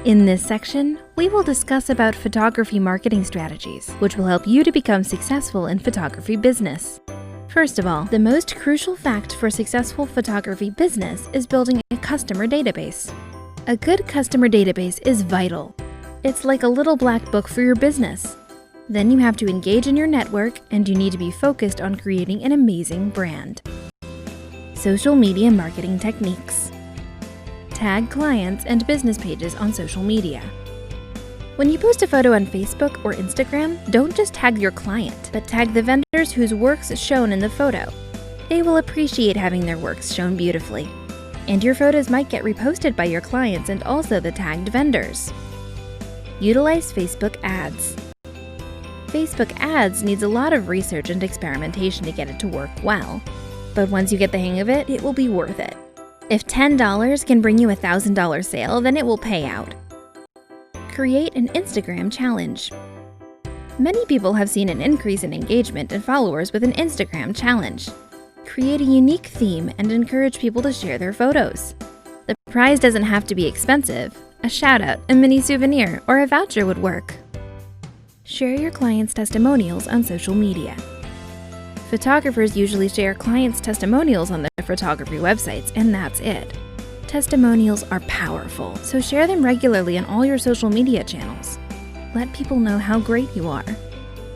In this section, we will discuss about photography marketing strategies, which will help you to become successful in photography business. First of all, the most crucial fact for successful photography business is building a customer database. A good customer database is vital. It's like a little black book for your business. Then you have to engage in your network, and you need to be focused on creating an amazing brand. Social media marketing techniques. Tag clients and business pages on social media. When you post a photo on Facebook or Instagram, don't just tag your client, but tag the vendors whose works is shown in the photo. They will appreciate having their works shown beautifully. And your photos might get reposted by your clients and also the tagged vendors. Utilize Facebook ads. Facebook ads needs a lot of research and experimentation to get it to work well. But once you get the hang of it, it will be worth it. If $10 can bring you a $1,000 sale, then it will pay out. Create an Instagram challenge. Many people have seen an increase in engagement and followers with an Instagram challenge. Create a unique theme and encourage people to share their photos. The prize doesn't have to be expensive. A shout-out, a mini souvenir, or a voucher would work. Share your clients' testimonials on social media. Photographers usually share clients' testimonials on their photography websites, and that's it. Testimonials are powerful, so share them regularly on all your social media channels. Let people know how great you are.